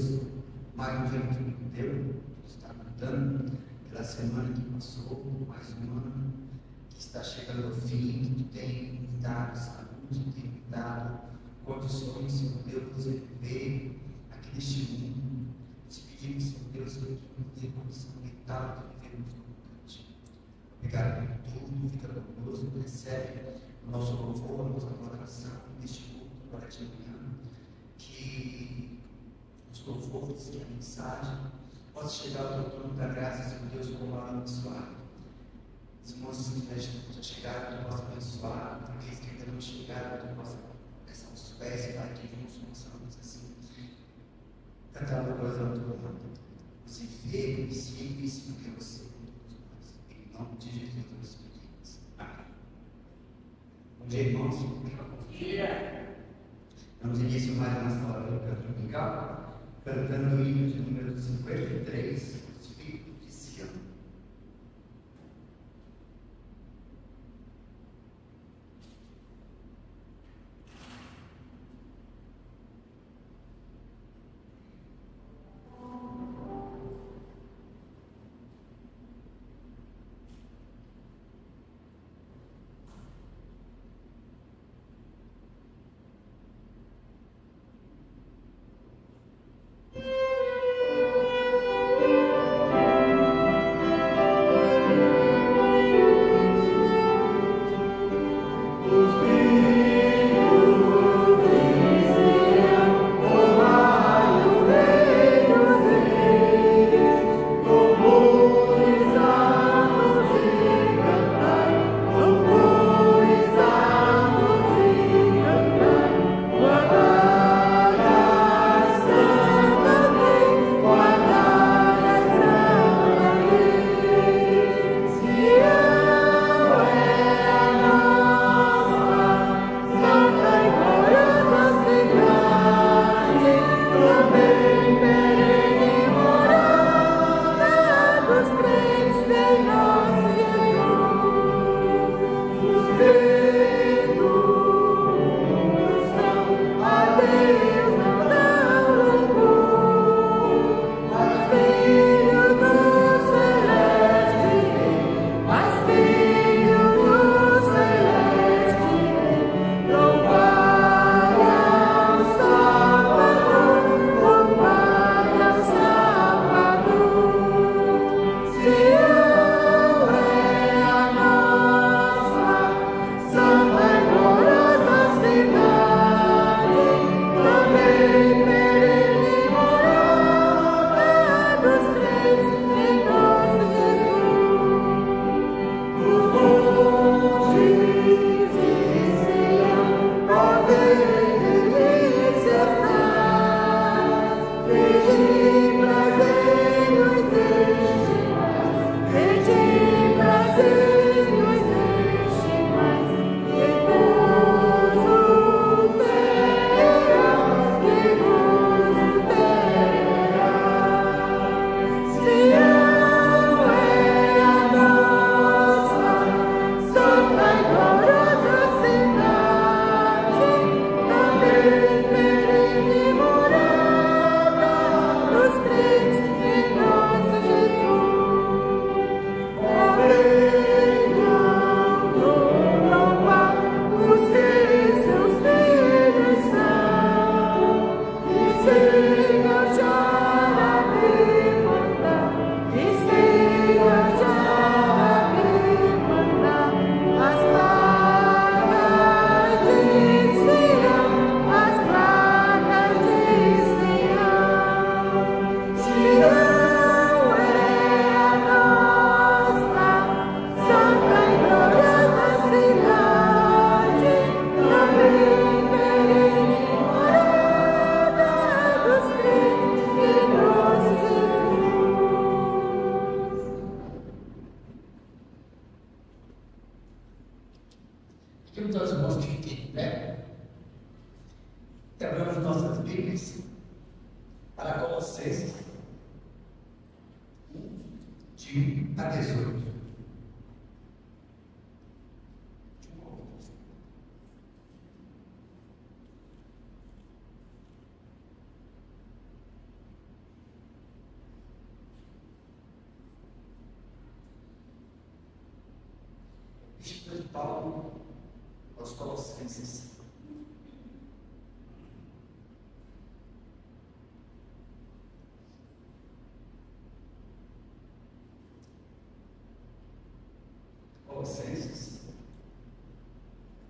Deus, mais um dia que me deu, está contando pela semana que passou, mais um ano que está chegando ao fim, que tu tem me dado saúde, tem me dado condições, Senhor Deus, de viver aqui neste mundo. Te pedimos, Senhor Deus, que tu nos dê condição vital de vivermos como ti. Obrigado por tudo, fica conosco, recebe o nosso louvor, a nossa adoração neste culto para ti amanhã. Que os louvores e a mensagem possa chegar ao teu trono da graça, Senhor Deus, como uma abençoada. Os irmãos que já chegaram, tu possa abençoar, aqueles que ainda não chegaram, tu possa começar os pés e para que juntos possamos assim cantar uma coisa ao teu nome. Os enfermos se enviem do que você. Em nome de Jesus, nós pedimos. Amém. Bom dia, irmãos. Bom dia. Damos início mais uma sala do canto musical, cantando o hino de número 53, Os Filhos de Sião. Paulo aos Colossenses. Colossenses,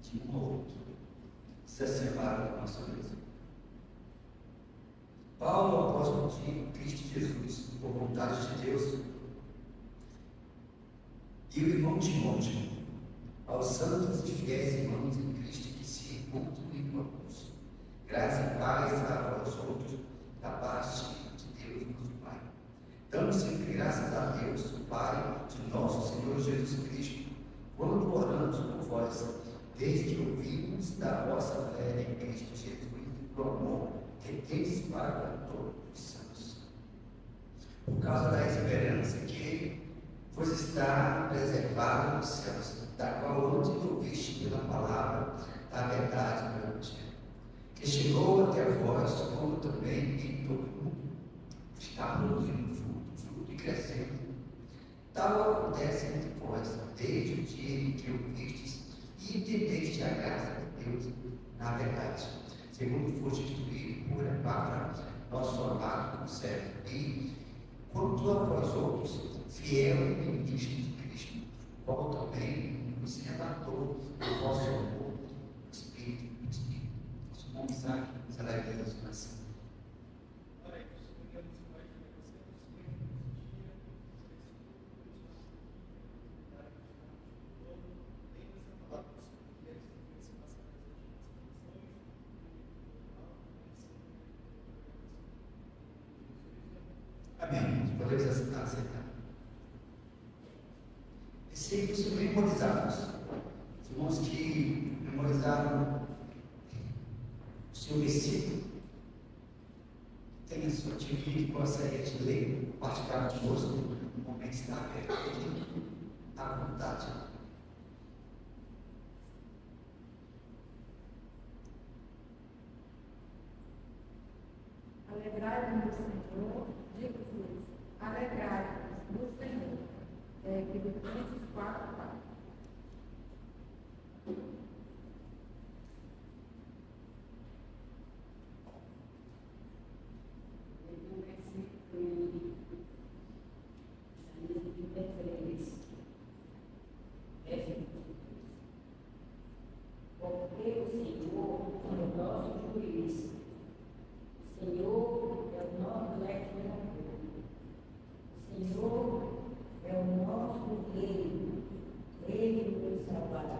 de um ao outro, se separa da nossa mesa. Paulo, apóstolo de Cristo Jesus, por vontade de Deus, e o irmão Timóteo, aos santos e fiéis irmãos em Cristo que se encontram em Colossos, graça e paz a vós outros, da parte de Deus, nosso Pai. Damos sempre graças a Deus, o Pai de nosso Senhor Jesus Cristo, quando oramos por vós, desde que ouvimos da vossa fé em Cristo Jesus e do amor que tendes para todos os santos. Por causa da esperança que vos está preservada nos céus, da qual antes ouviste pela palavra da verdade do Evangelho, que chegou até vós, como também em todo o mundo está produzindo fruto e crescendo. Tal acontece entre vós, desde o dia em que ouvistes e entendeste a graça de Deus na verdade, segundo foste instruído por Epafra, nosso amado conservo, e, quanto a vós outros, fiel e ministro de Cristo, qual também nos relatou o vosso amor, o Espírito de nosso bom Isaac, nos alegre da nação. Amém. Podemos aceitar. Versículos memorizados. Os irmãos que memorizaram o seu versículo, tenha sua atividade, gostaria de ler, compartilhar conosco, no momento que está aberto, à vontade. Alegrai-vos no Senhor, digo-vos, alegrai-vos no Senhor. Filipenses 4:4. Porque o Senhor é o nosso juiz. O Senhor é o nosso legislador. O Senhor é o nosso rei. Ele nos salvará.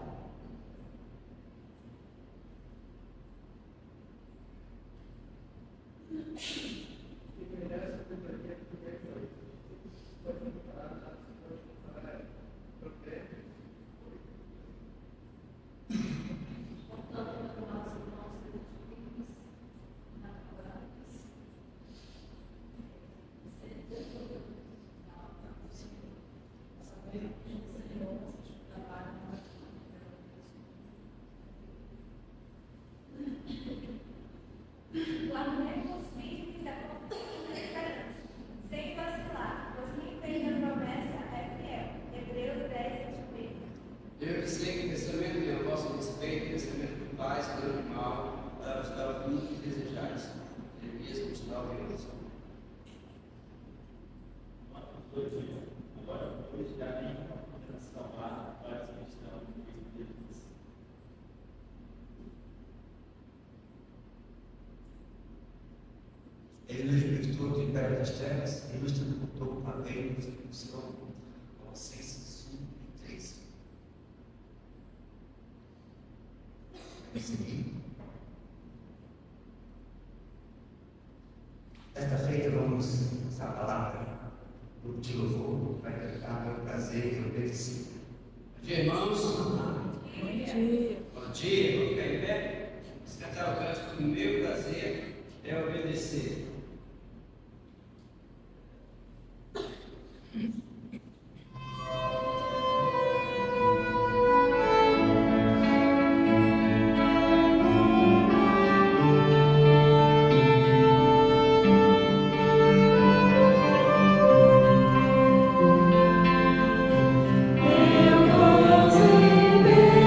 Guardemos firmes a confissão da esperança, sem vacilar, pois quem fez a promessa é fiel. Hebreus 10:23. Eu que sei que pensamento tem a vosso respeito, pensamento de paz, não de mal, para vos dar o fim que desejais. Jeremias 29:11. Agora, hoje, já nem uma condenação lá para os cristãos em Cristo Jesus. Ele nos libertou do império das trevas e nos transportou para o reino da função, Colossenses 1:3. Vamos seguir. Esta feita vamos usar a palavra do de louvor, vai cantar meu prazer e obedecer. Bom dia, irmãos. Bom dia. Bom dia. Vamos ficar em pé? Vamos cantar o cântico do meu prazer é obedecer. Eu vou te ver.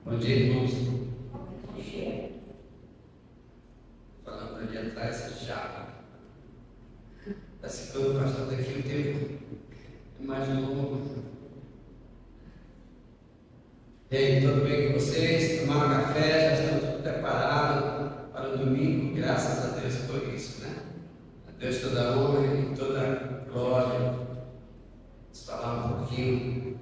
Bom dia, irmãos. Falando ali atrás, já. Está ficando bastante aqui o tempo. Imaginou. E aí, tudo bem com vocês? Tomaram café? Já estão tudo preparados para o domingo? Graças a Deus por isso, né? A Deus toda a honra e toda a glória. Vamos falar um pouquinho.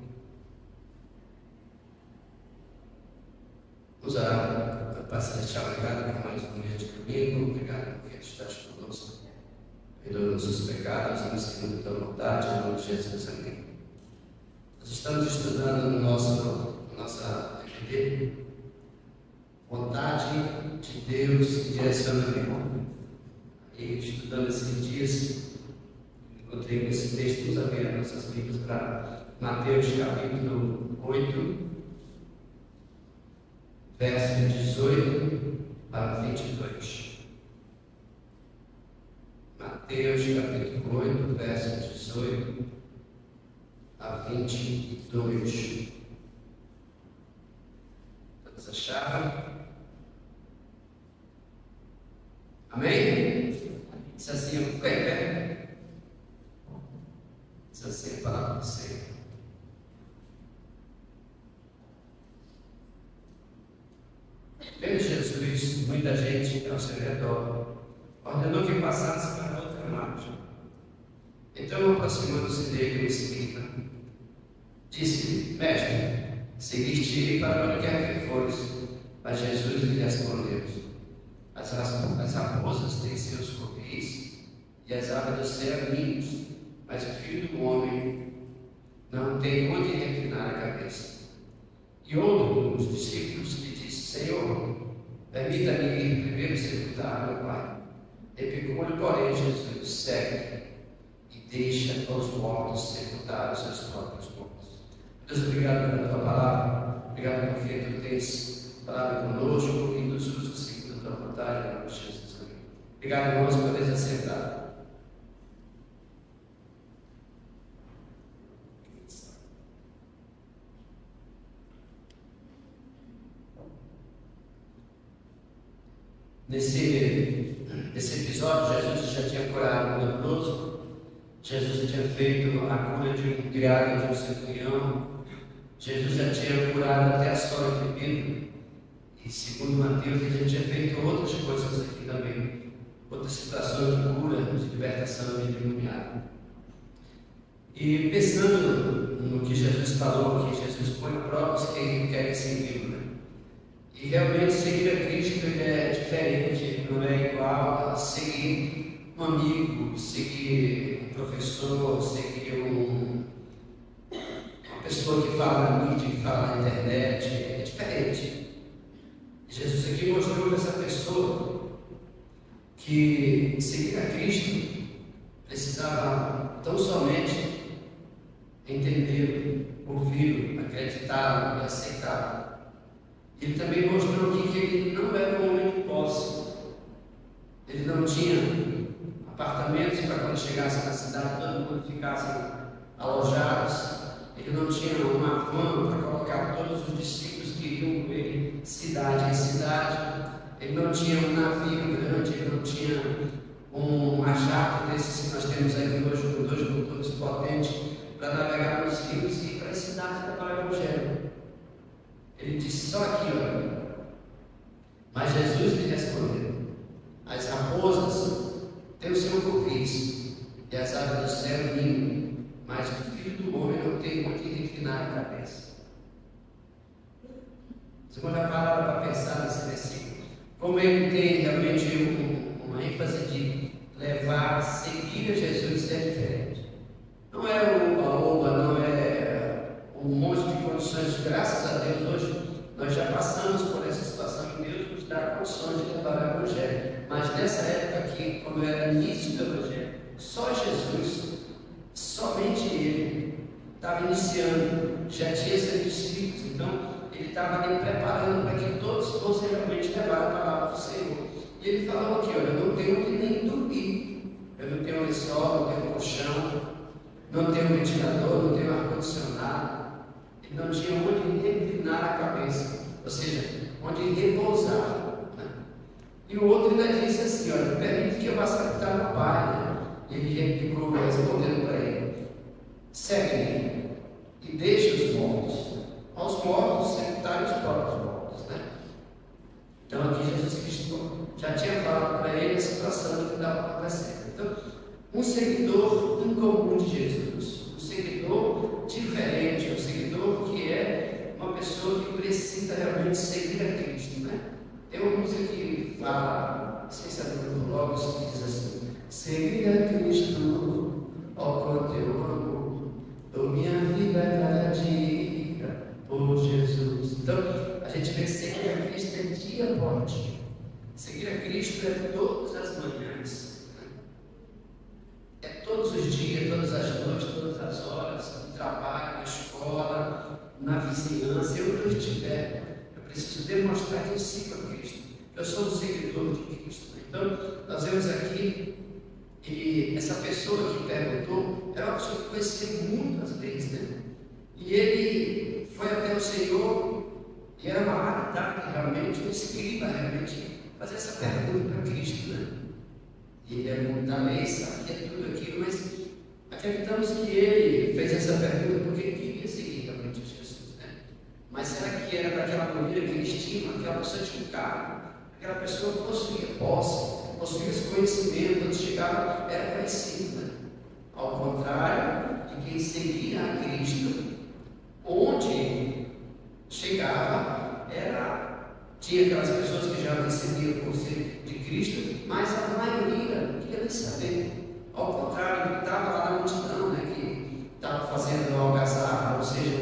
Vamos orar. Pai Celestial, obrigado por mais um dia de domingo. Obrigado porque tu estás conosco. Perdoa nossos pecados e nos segundo a tua vontade, em nome de Jesus. Amém. Nós estamos estudando no nossa EPD, vontade de Deus e direcionamento. E estudando esses dias, encontrei esse texto, vamos abrir as nossas Bíblias para Mateus capítulo 8, verso 18 a 22. Mateus capítulo 8, verso 18 a 22. Todos acharam? Amém? Diz assim, eu fico em pé. Diz assim a palavra do Senhor. Vendo Jesus, muita gente ao seu redor, ordenou que passasse para outra margem. Então, aproximando-se dele, o Espírito disse-lhe: Mestre, seguiste para onde quer que fores. Mas Jesus lhe respondeu: As raposas têm seus covis e as aves do céu ninhos, mas o Filho do Homem não tem onde reclinar a cabeça. E um dos discípulos lhe disse: Senhor, permita-me ir primeiro sepultar meu Pai. Replicou-lhe, porém, Jesus: segue e deixa aos mortos sepultar os seus próprios mortos. Deus, obrigado pela tua palavra, obrigado porque tu tens falado conosco e nos usa segundo a tua vontade, em nome de Jesus. Amém. Obrigado, irmãos, por poderes assentar. Nesse episódio, Jesus já tinha curado um leproso, Jesus já tinha feito a cura de um criado de um centurião, Jesus já tinha curado até a sogra de Pedro, e segundo Mateus, ele já tinha feito outras coisas aqui também, outras situações de cura, de libertação de endemoniado. E pensando no que Jesus falou, que Jesus põe a prova os que querem segui-lo, né? E realmente seguir a Cristo é diferente, não é igual a seguir um amigo, seguir um professor, seguir uma pessoa que fala na mídia, que fala na internet, é diferente. Jesus aqui mostrou para essa pessoa que seguir a Cristo precisava tão somente entendê-lo, ouvi-lo, acreditá-lo e aceitá-lo. Ele também mostrou aqui que ele não era um homem de posse. Ele não tinha apartamentos para quando chegasse na cidade todo mundo ficasse alojados. Ele não tinha uma van para colocar todos os discípulos que iriam com ele cidade em cidade. Ele não tinha um navio grande, ele não tinha um jato desses que nós temos aqui hoje, com 2 motores potentes, para navegar nos rios e ir para as cidades para o Evangelho. Ele disse só aqui, olha. Mas Jesus lhe respondeu: as raposas têm o seu covis e as aves do céu ninho, mas o Filho do Homem não tem onde reclinar a cabeça. Você pode parar para pensar nesse versículo. Como ele tem realmente uma ênfase de levar, seguir a Jesus é diferente. Não é o oba-oba, não é um monte de condições. Graças a Deus, hoje nós já passamos por essa situação e Deus nos dá condições de levar o Evangelho. Mas nessa época aqui, quando era início do Evangelho, só Jesus, somente Ele, estava iniciando, já tinha seus discípulos, então Ele estava ali preparando para que todos fossem realmente levar a palavra do Senhor. E Ele falou aqui, olha, eu não tenho onde nem dormir, eu não tenho lençol, não tenho colchão, não tenho ventilador, não tenho ar-condicionado. Ele não tinha onde reclinar a cabeça. ou seja, onde repousar. Né? E o outro ainda disse assim: olha, permite que eu vá sepultar meu pai. Né? Ele replicou, respondendo para ele: segue-me e deixa os mortos, aos mortos sepultarem os próprios mortos. Né? Então, aqui Jesus Cristo já tinha falado para ele a situação do que estava acontecendo. Então, um seguidor incomum de Jesus, um seguidor diferente, um seguidor que é uma pessoa que precisa realmente seguir a Cristo. Né? Tem uma música que fala, não sei se é do Logos, que diz assim: seguir a Cristo, ó quanto eu amo, dou minha vida cada dia por Jesus. Então, a gente vê que seguir a Cristo é dia após dia. Seguir a Cristo é todas as manhãs, é todos os dias, todas as noites, todas as horas, no trabalho, na escola, na vizinhança. Eu não estiver, eu preciso demonstrar que eu sigo a Cristo, que eu sou um seguidor de Cristo. Então, nós vemos aqui que essa pessoa que perguntou era uma pessoa que conhecia muitas leis, né? E ele foi até o Senhor, e era uma raridade realmente, um escriba realmente, fazer essa pergunta para Cristo, né? Ele é muito da lei, sabia tudo aquilo, mas acreditamos que ele fez essa pergunta porque ele queria seguir realmente Jesus, né? Mas será que era daquela maneira que ele estima, aquela pessoa tinha um carro, aquela pessoa possuía posse, possuía esse conhecimento, quando chegava era conhecido, né? Ao contrário de quem seguia a Cristo, onde chegava tinha aquelas pessoas que já recebiam o conselho de Cristo, mas a maioria não queria nem saber. Ao contrário, estava lá na multidão, né, que estava fazendo algazarra, ou seja,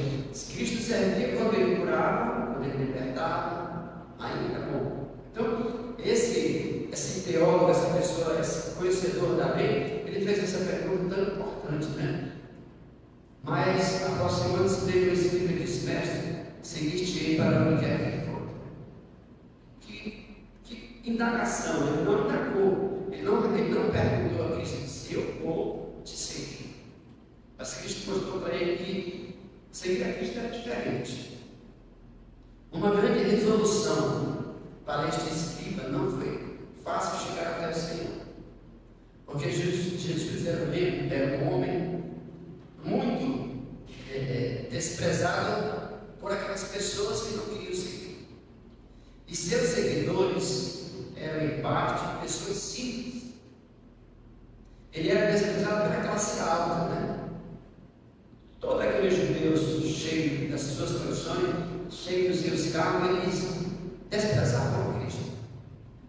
Cristo servia quando ele curava, quando ele libertava, ainda bom. Então, esse teólogo, essa pessoa, esse conhecedor da lei, ele fez essa pergunta tão importante, né? Mas, aproximando-se dele, o Espírito disse: mestre, seguiste-ei para onde quer que for. Que indagação, ele não indagou, ele não perguntou a Cristo se eu vou te seguir. Mas Cristo mostrou para ele que seguir a Cristo era diferente. Uma grande resolução para este escriba não foi fácil chegar até o Senhor, porque Jesus era um homem muito desprezado por aquelas pessoas que não queriam seguir. E seus seguidores eram, em parte, pessoas simples. Ele era desprezado pela classe alta, né? Todos aqueles judeus cheios das suas profissões, cheios dos seus cargos, eles desprezavam a Cristo.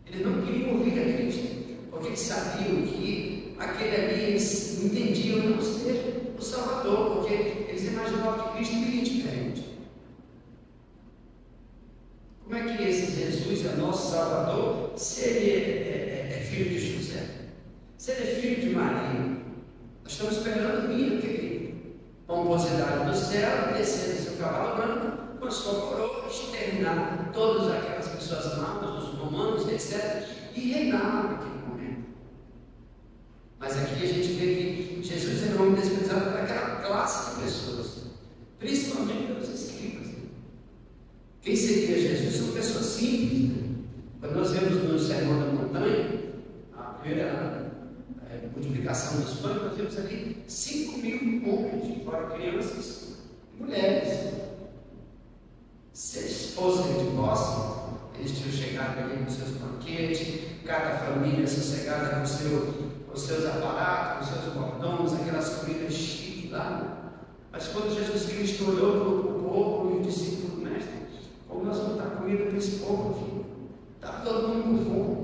Eles não queriam ouvir a Cristo, porque eles sabiam que aquele ali, eles entendiam não ser o Salvador, porque eles imaginavam que Cristo viria diferente. Como é que esse Jesus é nosso Salvador se ele é filho de José? Se ele é filho de Maria? Nós estamos esperando vir aquele pomposidade do céu, descer do seu cavalo branco, com a sua coroa, exterminar todas aquelas pessoas maus, os romanos, etc., e reinar naquele momento. Mas aqui a gente vê que Jesus era um homem desprezado por aquela classe de pessoas, principalmente pelos escribas. Quem seguia Jesus são pessoas simples. Né? Quando nós vemos no Sermão da Montanha, a primeira multiplicação dos pães, nós vemos ali 5.000 homens, fora crianças e mulheres. Se eles fossem de posse, eles tinham chegado ali com seus banquetes, cada família sossegada com seus aparatos, com seus bordões, aquelas comidas chiques lá. Mas quando Jesus Cristo olhou para o povo e os discípulos: mestre, como nós vamos dar comida para esse povo aqui? Está todo mundo com fome.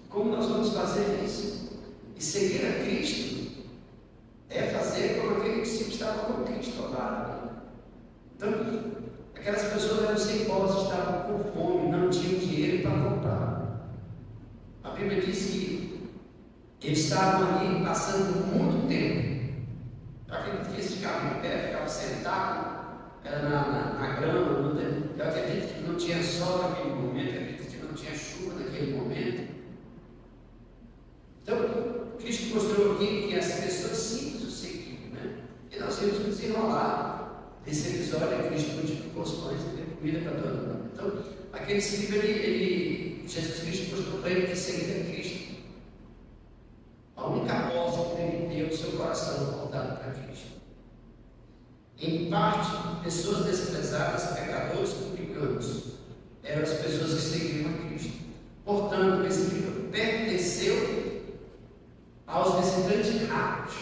Como nós vamos fazer isso? E seguir a Cristo é fazer como aquele discípulo estava com Cristo ao lado. Então, aquelas pessoas eram sem posse, estavam com fome, não tinham dinheiro para comprar. A Bíblia diz que eles estavam ali passando muito tempo. Eu acredito que eles ficavam em pé, ficavam sentados, era na grama. Eu acredito que não tinha sol naquele momento, eu acredito que não tinha chuva naquele momento. Então, Cristo mostrou aqui que as pessoas simples o seguiam, né? E nós temos que desenrolar desse episódio. Cristo multiplicou porções, teve comida para todo mundo. Então, aquele escriba, Jesus Cristo mostrou para ele que seria Cristo. A única voz que ele deu o seu coração voltado para Cristo. Em parte, pessoas desprezadas, pecadores, publicanos, eram as pessoas que seguiam a Cristo. Portanto, o escriba pertenceu aos visitantes raros.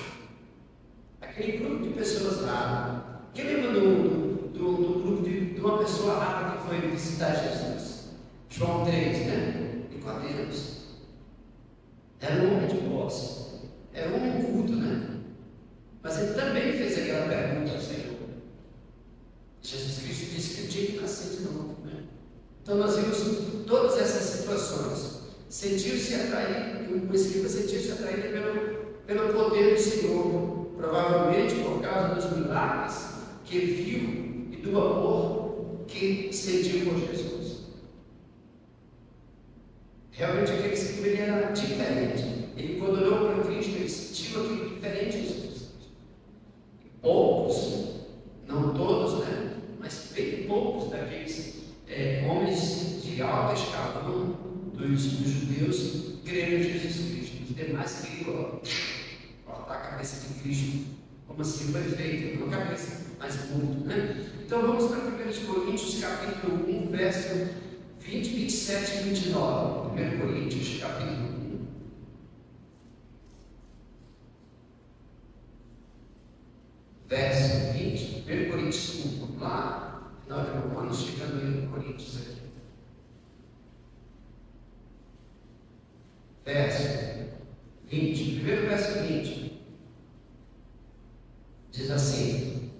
Aquele grupo de pessoas raras. Quem lembra do grupo de uma pessoa rara que foi visitar Jesus? João 3, né? Nicodemos. Era um homem de posse. Era um homem culto, né? Mas ele também fez aquela pergunta ao Senhor. Jesus Cristo disse que ele tinha que nascer de novo, né? Então nós vimos todas essas situações. Sentiu-se atraído, o escriba sentiu-se atraído pelo poder do Senhor, provavelmente por causa dos milagres que viu e do amor que sentiu por Jesus. Realmente aquele escriba ele era diferente. Ele, quando olhou para Cristo, ele sentiu aquilo diferente em Jesus Cristo. Poucos, não todos, né? Mas bem poucos daqueles homens de alta escalão dos judeus creram em Jesus Cristo. Os demais queriam cortar a cabeça de Cristo, como assim foi feito, não a cabeça, mas morto, né? Então vamos para 1 Coríntios capítulo 1, verso 20, 27 e 29. 1 Coríntios capítulo 1. Verso 20, 1 Coríntios 1, vamos lá, final de Romanos, chegando em Coríntios aqui. Verso 20, primeiro verso 20, diz assim: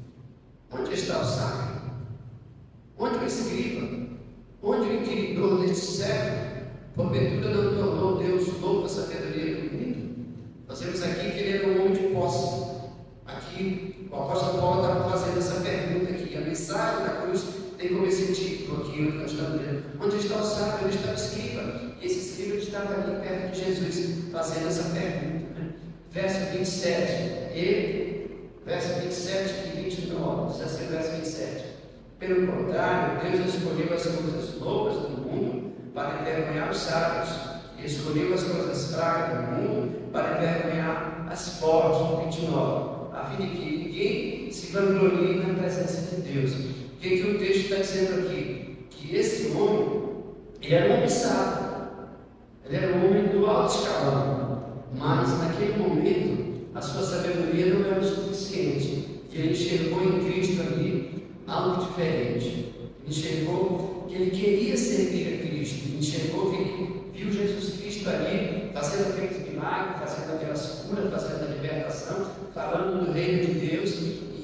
onde está o sábio? Onde o escriba? Onde o inquiridor deste século? Porventura não tornou Deus louco a sabedoria do mundo? Nós vemos aqui que ele era um homem de posse. Aqui o apóstolo Paulo estava fazendo essa pergunta aqui. A mensagem da cruz tem como esse título aqui, onde nós estamos lendo. Onde está o sábio? Onde está o escriba? E esse escriba estava ali perto de Jesus, fazendo essa pergunta, né? Verso 27 e 29, diz assim, verso 27. Pelo contrário, Deus escolheu as coisas loucas do mundo para envergonhar os sábios, e escolheu as coisas fracas do mundo para envergonhar as fortes. 29. A fim de que ninguém se vanglorie na presença de Deus. O que o texto está dizendo aqui? Que esse homem, ele era um homem sábio. Ele era um homem do alto escalão, mas naquele momento a sua sabedoria não era o suficiente. E ele enxergou em Cristo ali algo diferente. Ele enxergou que ele queria servir a Cristo. Ele enxergou que ele viu Jesus Cristo ali fazendo aqueles milagres, fazendo aquelas curas, fazendo a libertação, falando do reino de Deus.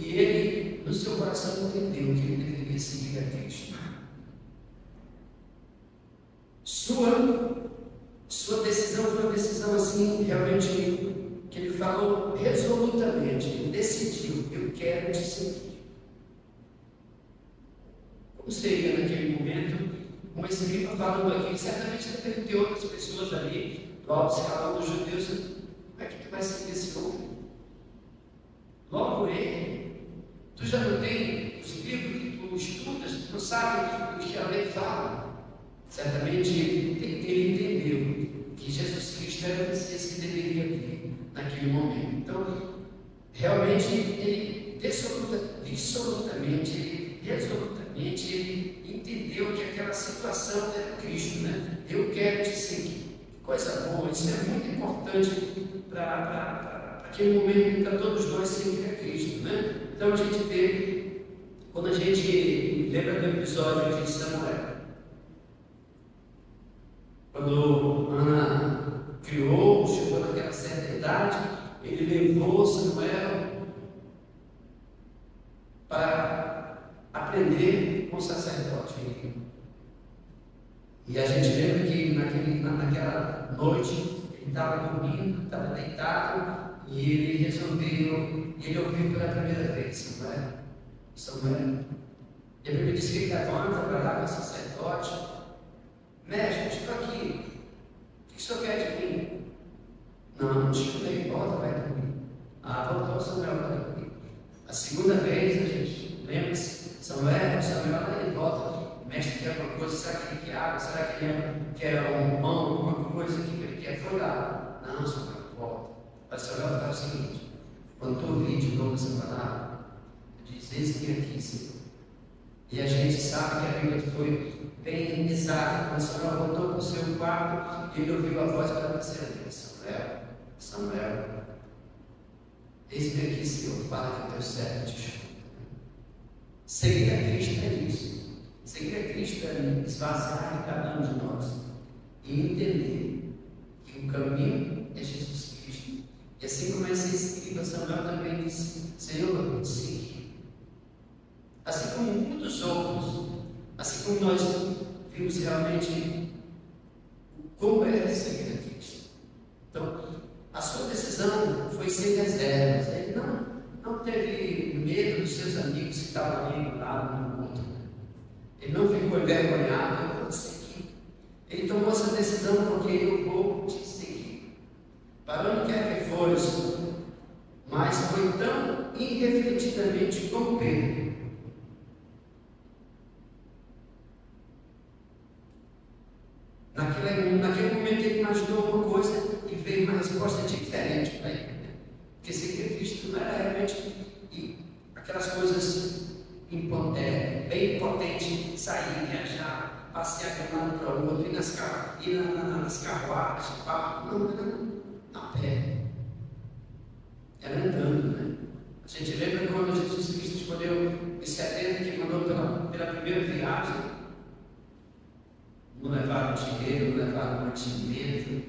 E ele, no seu coração, entendeu que ele deveria seguir a Cristo. Sua decisão foi uma decisão assim, realmente, que ele falou resolutamente. Ele decidiu: eu quero te seguir. Como seria naquele momento um escriba falando aqui? Certamente deve ter outras pessoas ali, do alto escalão dos judeus. Como é que tu vai seguir esse homem? Logo ele. Tu já não tem os livros que tu estudas, tu não sabe o que a lei fala. Certamente ele entendeu que Jesus Cristo era o Messias que deveria vir naquele momento. Então, realmente, ele resolutamente, ele entendeu que aquela situação era Cristo, né? Eu quero te seguir. Coisa boa, isso é muito importante para aquele momento para todos nós seguir a Cristo, né? Então a gente vê, quando a gente lembra do episódio de Samuel, quando Ana criou, chegou naquela certa idade, ele levou Samuel para aprender com o sacerdote. E a gente lembra que naquela noite ele estava dormindo, estava deitado, e ele resolveu, ele ouviu pela primeira vez: Samuel. E a Bíblia diz que ele levanta para lá com o sacerdote: mestre, estou aqui, o que o senhor quer de mim? Não escutei, volta, vai dormir. Voltou Samuel para dormir. A segunda vez, a gente lembra-se: Samuel, quer uma coisa, será que ele quer água? Será que ele quer um pão, alguma coisa que ele quer? Foi lá. Não, Samuel, volta. Mas Samuel fala o seguinte: quando tu ouvir de novo essa palavra, diz: eis-me aqui, Senhor. E a gente sabe que a Bíblia foi bem exata. Quando Samuel voltou para o seu quarto, ele ouviu a voz da terceira vez: Samuel, Samuel, eis-me aqui, Senhor, fala que o teu servo te chama. Seguir a Cristo é isso. Seguir a Cristo é esvaziar de cada um de nós e entender que o caminho é Jesus Cristo. E assim como esse escriba, Samuel também disse: Senhor, eu vou te seguir. Assim como muitos outros, assim como nós vimos realmente como é seguir a Cristo. Então, a sua decisão foi sem reservas. Ele não teve medo dos seus amigos que estavam ali do lado um do outro. Ele não ficou envergonhado: eu vou te seguir. Ele tomou essa decisão porque eu vou te seguir. Para onde quer que fores, mas foi tão irrefletidamente como Pedro. Naquele momento ele imaginou uma coisa e veio uma resposta diferente para ele. Porque seguir Cristo não era realmente aquelas coisas bem potentes: sair, viajar, passear de um lado para o outro, ir nas carruagens, não, a pé. Era andando, né? A gente lembra quando Jesus Cristo escolheu os 70 que mandou pela primeira viagem. Não levaram dinheiro, não levaram mantimento,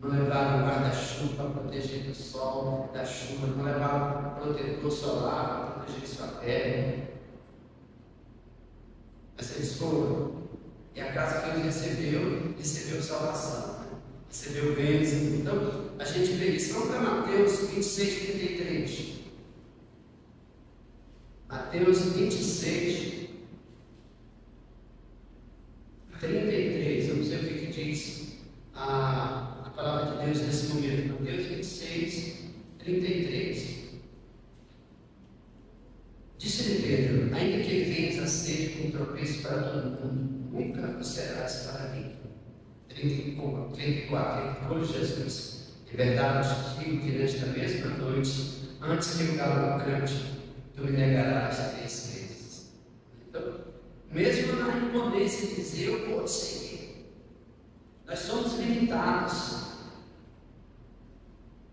não levaram guarda-chuva para proteger do sol, da chuva, não levaram protetor solar para proteger sua pele. Mas eles foram. E a casa que ele recebeu salvação, né? Recebeu bênção. Então, a gente vê isso. Vamos para Mateus 26, 33. Mateus 26, 33, vamos ver o que diz a palavra de Deus nesse momento. Mateus 26, 33. Disse-lhe Pedro: ainda que venhas a ser um tropeço para todo mundo, nunca o serás para mim. 34. Por Jesus: em verdade te digo que nesta mesma noite, antes que o galo cante, tu me negarás 3 vezes. Então, mesmo na imponência de dizer eu vou te seguir, nós somos limitados.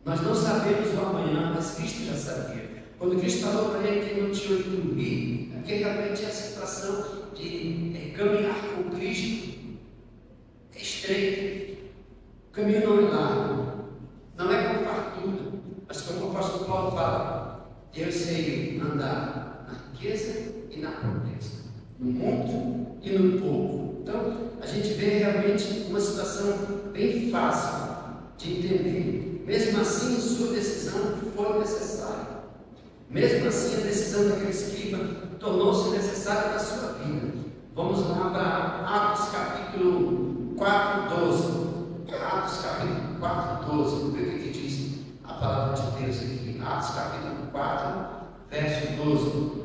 Nós não sabemos o amanhã, mas Cristo já sabia. Quando Cristo falou para ele que não tinha onde dormir, porque realmente a situação de caminhar com Cristo é estreita. O caminho não é largo, não é com fartura, mas como o apóstolo Paulo fala: eu sei andar na riqueza e na pobreza, no muito e no pouco. Então, a gente vê realmente uma situação bem fácil de entender. Mesmo assim, sua decisão foi necessária. Mesmo assim, a decisão daquele escriba tornou-se necessária na sua vida. Vamos lá para Atos capítulo 4, 12. Atos capítulo 4, 12. Vamos ver o que diz a palavra de Deus aqui. Atos capítulo 4, verso 12.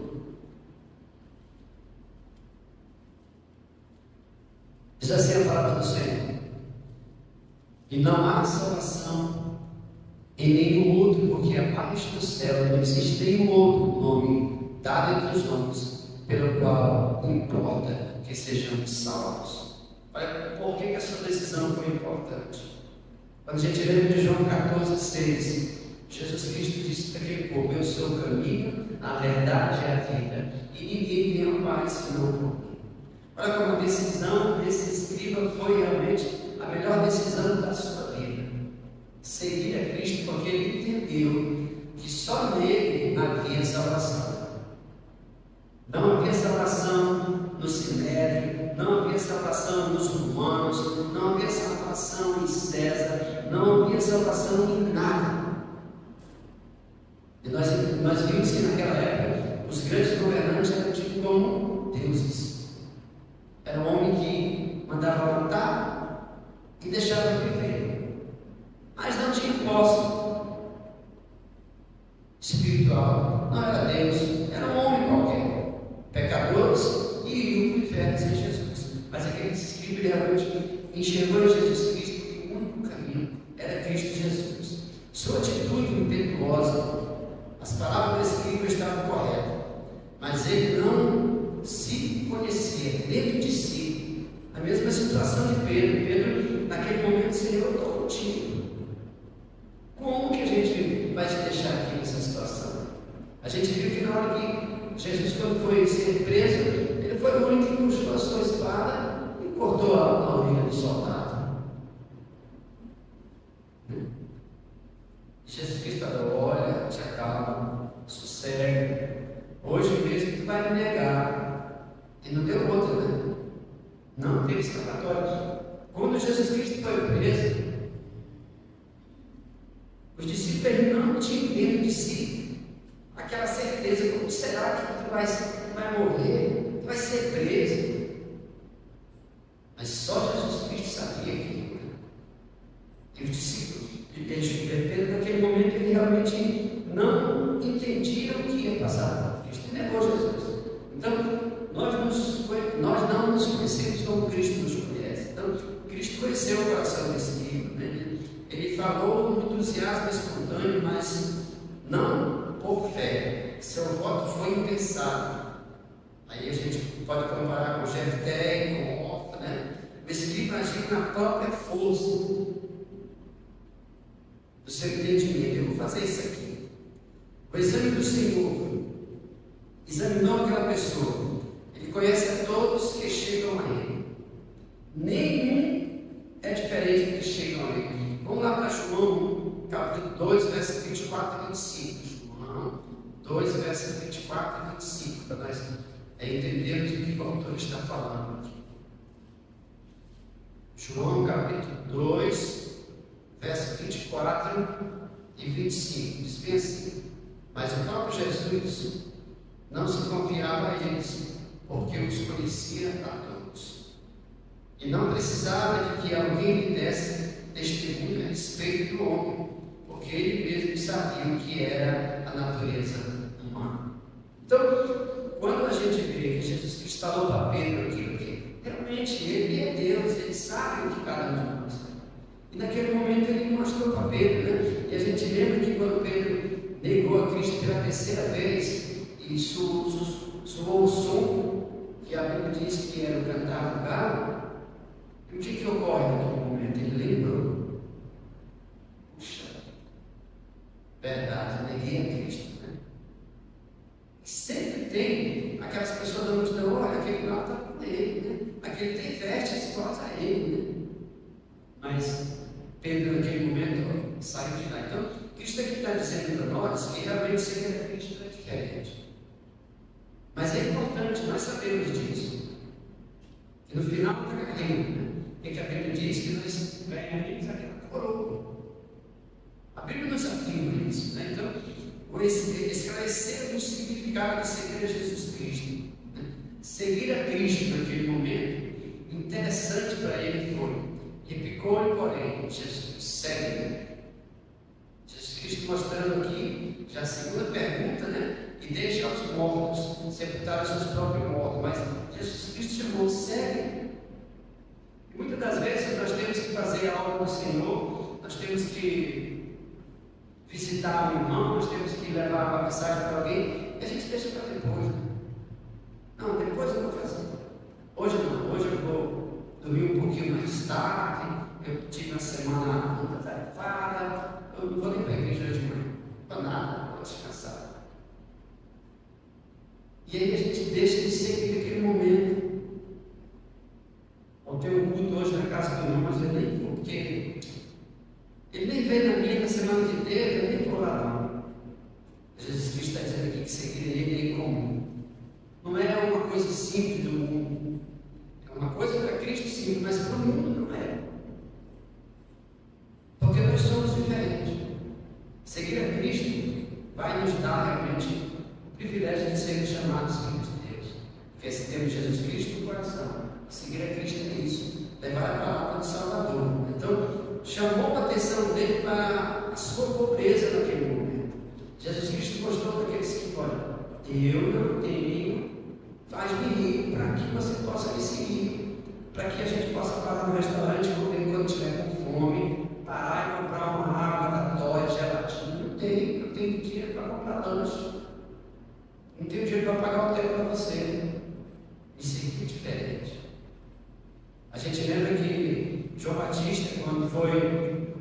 Diz assim a palavra do Senhor: e não há salvação em nenhum outro, porque abaixo do céu não existe nenhum outro nome dado entre os homens, pelo qual importa que sejamos salvos. Olha, por que essa decisão foi importante? Quando a gente lembra de João 14, 6, Jesus Cristo disse para aquele povo: eu sou o caminho, a verdade e a vida, e ninguém vem ao Pai senão por mim. Olha como a decisão desse escriba foi realmente a melhor decisão da sua vida. Seguir a Cristo, porque ele entendeu que só nele havia salvação. Não havia salvação no Sinédrio, não havia salvação nos romanos, não havia salvação em César, não havia salvação em nada. E nós vimos que naquela época os grandes governantes eram tidos como deuses. Era um homem que mandava matar e deixava viver, mas não tinha posse espiritual, não era Deus, era um homem qualquer, pecadores, e iam para o inferno sem Jesus. discípulo realmente enxergou em Jesus Cristo que o único caminho era Cristo Jesus. Sua atitude impetuosa, as palavras desse livro estavam corretas, mas ele não se conhecia dentro de si. A mesma situação de Pedro. Pedro, naquele momento, Senhor, eu estou contigo. Como que a gente vai te deixar aqui nessa situação? A gente viu que na hora que Jesus, quando foi ser preso, ele foi o único que puxou a sua espada e cortou a orelha do soldado. Jesus Cristo falou: olha, te acalma, sossega. Hoje mesmo tu vai me negar. E não deu outra, né? Não teve escapatória. Quando Jesus Cristo foi preso, os discípulos não tinham dentro de si aquela certeza: como será que tu vai morrer, tu vai ser preso? Mas só Jesus Cristo sabia que. E os discípulos, Pedro, naquele momento, ele realmente não entendia o que ia passar. Cristo negou Jesus. Então, nós não nos conhecemos como Cristo nos conhece. Então, Cristo conheceu o coração desse livro, né? Ele falou no entusiasmo espontâneo, mas não por fé. Seu voto foi impensado. Aí a gente pode comparar com Jefté, com Orfa, né? Esse livro agiu na própria força do seu entendimento. Eu vou fazer isso aqui. O exame do Senhor examinou aquela pessoa. Ele conhece a todos que chegam a Ele. Nenhum é diferente dos que chegam a Ele. Vamos lá para João, capítulo 2, versos 24 e 25. João 2, versos 24 e 25, para nós entendermos o que o autor está falando aqui. João, capítulo 2, versos 24 e 25. Diz bem assim: mas o próprio Jesus não se confiava a eles, porque os conhecia a todos. E não precisava de que alguém lhe desse testemunho a respeito do homem, porque ele mesmo sabia o que era a natureza humana. Então, quando a gente vê que Jesus Cristo falou para Pedro aquilo, que realmente ele é Deus, ele sabe o que cada um de nós é. E naquele momento ele mostrou para Pedro, né? E a gente lembra que quando Pedro negou a Cristo pela terceira vez, e soou o som, que a Bíblia diz que era o cantar do galo, e o que ocorre naquele momento? Ele lembrou: puxa, verdade, neguei a Cristo, né? E sempre tem aquelas pessoas da multidão: olha, aquele lá está com ele, né? Aquele tem vestes iguais a ele, né? Mas Pedro, naquele momento, saiu de lá. Então, Cristo aqui está dizendo para nós que realmente seguir a Cristo é diferente. Mas é importante nós sabermos disso. E no final da carreira, né? Que a Bíblia diz que nós ganharemos aquela coroa. A Bíblia nos afirma isso, né? Então, esclarecer o significado de seguir a Jesus Cristo, né? Seguir a Cristo naquele momento, interessante para ele foi: replicou-lhe, porém, Jesus, segue. Jesus Cristo mostrando aqui, já a segunda pergunta, né? E deixa os mortos sepultar os seus próprios mortos. Mas Jesus Cristo chamou: segue. E muitas das vezes nós temos que fazer algo do Senhor, nós temos que visitar um irmão, nós temos que levar uma mensagem para alguém, e a gente deixa para depois. Né? Não, depois eu vou fazer. Hoje não, hoje eu vou dormir um pouquinho mais tarde. Eu tive uma semana muito atarefada, eu não vou nem para a igreja de manhã, para nada, vou descansar. E aí a gente deixa de seguir aquele momento. Eu tenho um culto hoje na casa do irmão, mas eu nem vou, porque ele nem veio na minha na semana que teve, eu nem vou lá não. Jesus Cristo está dizendo aqui que seguir ele é incomum. Não é uma coisa simples do mundo. É uma coisa para Cristo sim, mas para o mundo não é. Porque nós somos diferentes. Seguir a Cristo vai nos dar realmente o privilégio de sermos chamados filhos de Deus. Porque se temos Jesus Cristo no coração, seguir a Cristo é isso, levar a palavra do Salvador. Então, chamou a atenção dele para a sua pobreza naquele momento. Jesus Cristo mostrou para aqueles que, olha, eu não tenho, faz-me rir para que você possa me seguir. para que a gente possa parar no restaurante quando estiver com fome, parar e comprar uma água da Dói, gelatina. Não tenho dinheiro para comprar lanche. Não tenho dinheiro para pagar o hotel para você. Isso aqui é diferente. A gente lembra que João Batista, quando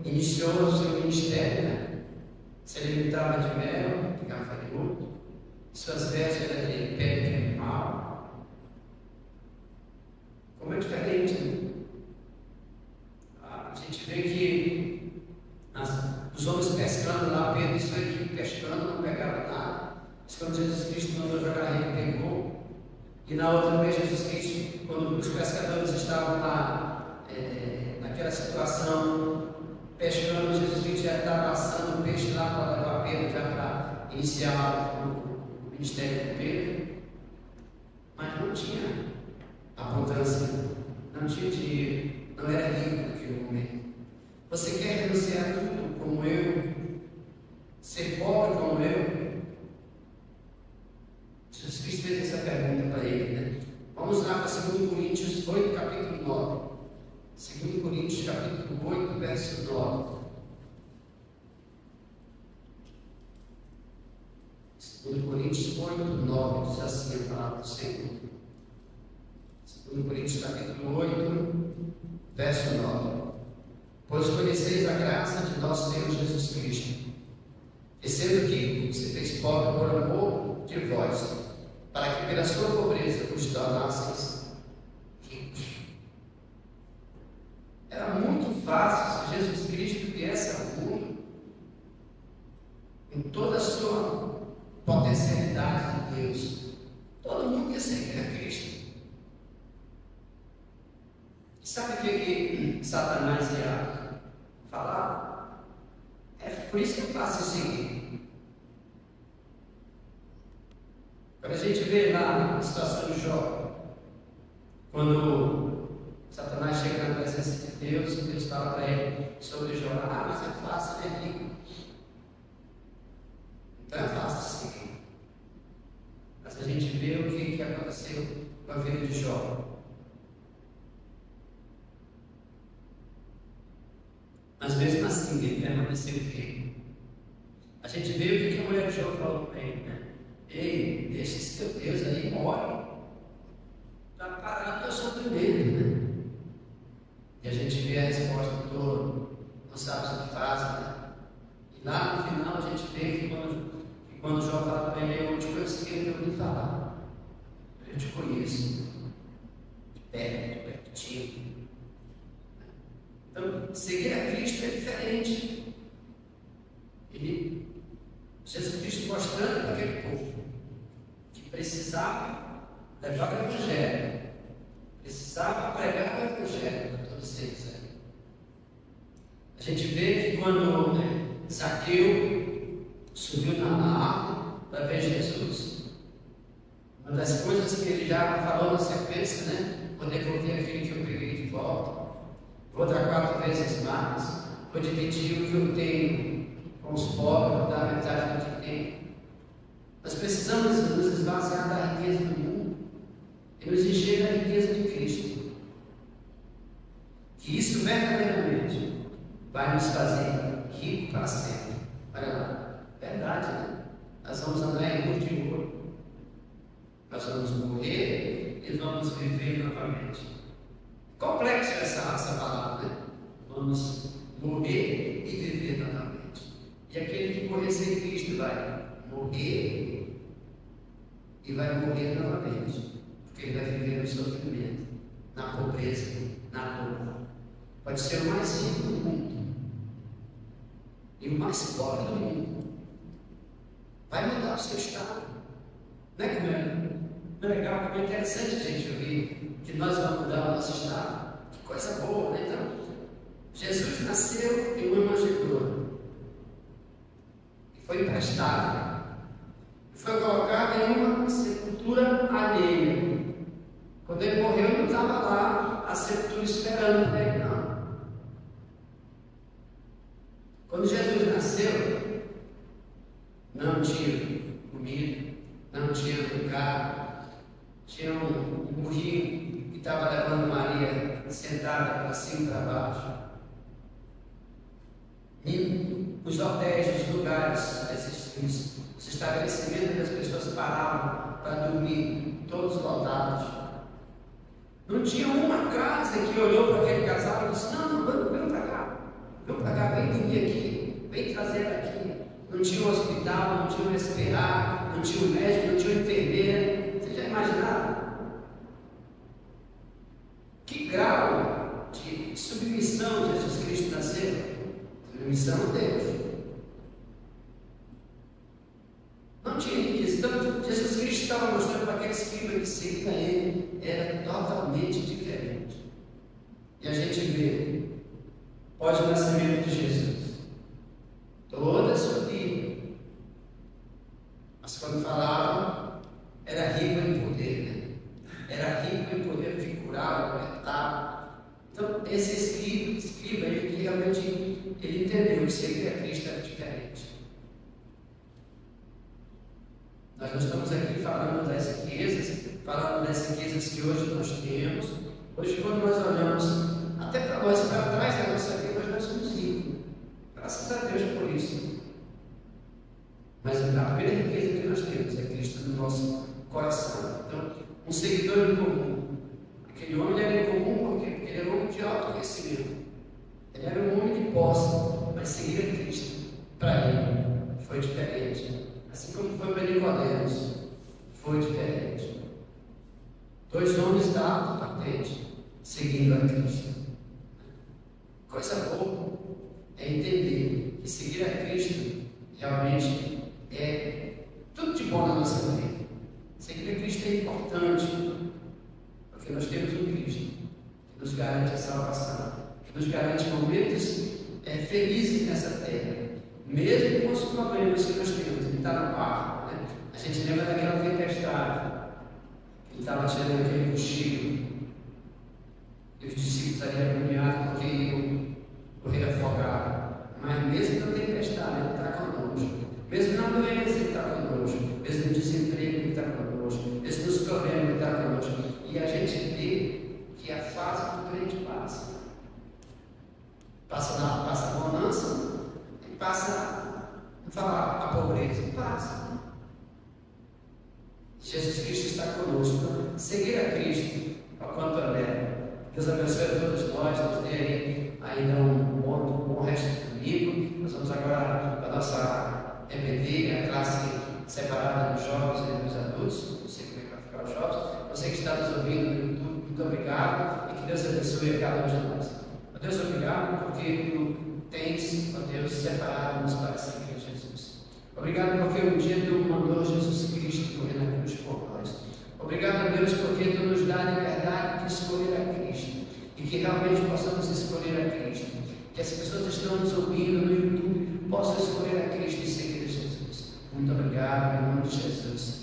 iniciou o seu ministério, né? Se alimentava de mel, de gafanhoto, suas vestes eram de pele de animal. Como é diferente, né? A gente vê que os homens pescando lá, Pedro isso aqui pescando, não pegava nada. Mas quando Jesus Cristo mandou jogar a rede, pegou. E na outra vez, Jesus Cristo, quando os pescadores estavam lá, naquela situação, pescando, Jesus Cristo já estava assando o peixe lá para levar Pedro, já para iniciar o ministério de Pedro. Mas não tinha abundância, não tinha dinheiro, não era rico que o homem. Você quer renunciar a tudo como eu? Ser pobre como eu? Jesus Cristo fez essa pergunta para ele, né? Vamos lá para 2 Coríntios 8, capítulo 9. 2 Coríntios, capítulo 8, verso 9. 2 Coríntios 8, 9, diz assim a palavra do Senhor. 2 Coríntios, capítulo 8, verso 9. Pois conheceis a graça de nosso Senhor Jesus Cristo, que sendo rico, se fez pobre por amor de vós, para que pela sua pobreza vos tornasseis ricos. Era muito fácil se Jesus Cristo viesse ao mundo em toda a sua potencialidade de Deus. Todo mundo ia seguir a Cristo. Sabe o que Satanás ia falar? É por isso que é fácil seguir. Quando a gente vê lá na situação de Jó, quando Satanás chega na presença de Deus, Deus fala para ele sobre Jó: mas é fácil, né, rico? Então é fácil seguir. Mas a gente vê o que aconteceu com a vida de Jó. Mas mesmo assim, ele permaneceu firme. A gente vê o que a mulher de Jó falou para ele, né? Ei, deixa esse teu Deus aí, morre. Para parar o teu sofrimento, né? E a gente vê a resposta do touro, não sabe o que faz, né? E lá no final a gente vê que quando Jó fala para ele: eu te conheço, que ele ouviu falar. Eu te conheço. De pertinho. Então, seguir a Cristo é diferente. E Jesus Cristo mostrando para aquele povo que precisava levar o Evangelho, precisava pregar o Evangelho para todos eles. A gente vê que quando Zaqueu subiu na árvore para ver Jesus, uma das coisas que ele já falou na sequência, né? Vou devolver aquilo que eu peguei de volta. Vou dar 4 vezes mais, vou dividir o que eu tenho com os pobres, vou dar metade do que tenho. Nós precisamos nos esvaziar da riqueza do mundo e nos encher da riqueza de Cristo. Que isso verdadeiramente vai nos fazer ricos para sempre. Olha lá, verdade, né? Nós vamos andar em luz de ouro. Nós vamos morrer e vamos viver novamente. Complexo essa palavra, né? Vamos morrer e viver novamente. E aquele que morrer sem Cristo vai morrer e vai morrer novamente, porque ele vai viver no sofrimento, na pobreza, na dor. Pode ser o mais rico do mundo e o mais pobre do mundo. Vai mudar o seu estado. Não é como é legal, como é interessante a gente ouvir que nós vamos mudar o nosso estado. Que coisa boa, né? Então, Jesus nasceu em uma manjedoura e foi emprestado. Foi colocado em uma sepultura alheia. Quando ele morreu, não estava lá a sepultura esperando para ele, não. Quando Jesus nasceu, não tinha comida, não tinha lugar, tinha um burrinho que estava levando Maria sentada para cima e para baixo. E os hotéis, os lugares, os estabelecimentos que as pessoas paravam para dormir, todos lotados. Não tinha uma casa que olhou para aquele casal e disse: não, vem para cá, vem dormir aqui, vem trazer aqui. Não tinha um hospital, não tinha um SPA, não tinha um médico, não tinha uma enfermeira. Vocês já imaginaram? Que grau de submissão Jesus Cristo nasceu? Submissão a Deus. Não tinha isso. Então, Jesus Cristo estava mostrando para aqueles escribas que seguiam ele, era totalmente diferente. E a gente vê, após o nascimento de Jesus, toda a sua vida, mas quando falava, era rico em poder, né? Era rico em poder de curar, libertar. Então, esse escriba, ele realmente ele entendeu que seguir a Cristo era diferente. Nós não estamos aqui falando das riquezas que hoje nós temos. Hoje, quando nós olhamos até para nós, para trás da nossa vida, nós somos ricos. Graças a Deus por isso. Mas a primeira riqueza que nós temos é Cristo no nosso coração. Então, um seguidor em comum. Aquele homem era em comum porque ele era um homem de autoconhecimento. Ele era um homem de posse, mas seguir a Cristo, para ele, foi diferente. Assim como foi para Nicodemos, foi diferente. Dois homens da alta patente, seguindo a Cristo. Coisa boa é entender que seguir a Cristo realmente é tudo de bom na nossa vida. Seguir a Cristo é importante, porque nós temos um Cristo que nos garante a salvação, que nos garante momentos felizes nessa terra. Mesmo com os problemas que nós temos, ele está no barco, né? A gente lembra daquela tempestade, ele estava tirando aquele cochilo, e os discípulos ali agoniados porque iam morrer afogados. Mas mesmo na tempestade, ele está conosco, mesmo na doença, ele está conosco, mesmo no desemprego, ele está conosco, mesmo nos problemas, ele está conosco. E a gente vê que a fase do crente passa. Passa a bonança. Passa, não falar a pobreza, passa. Jesus Cristo está conosco. Então, seguir a Cristo, ao quanto é. Deus abençoe a todos nós, nos dê ainda um bom resto de domingo. Nós vamos agora para a nossa EBD, a classe separada dos jovens e dos adultos. Não sei como é que vai ficar os jovens. Você que está nos ouvindo no YouTube, muito obrigado e que Deus abençoe a cada um de nós. Deus, obrigado porque tu tens, ó Deus, separado-nos para seguir a Jesus. Obrigado porque um dia tu mandou Jesus Cristo morrer na cruz por nós. Obrigado, Deus, porque tu nos dá a liberdade de escolher a Cristo e que realmente possamos escolher a Cristo. Que as pessoas que estão nos ouvindo no YouTube possam escolher a Cristo e seguir a Jesus. Muito obrigado, em nome de Jesus.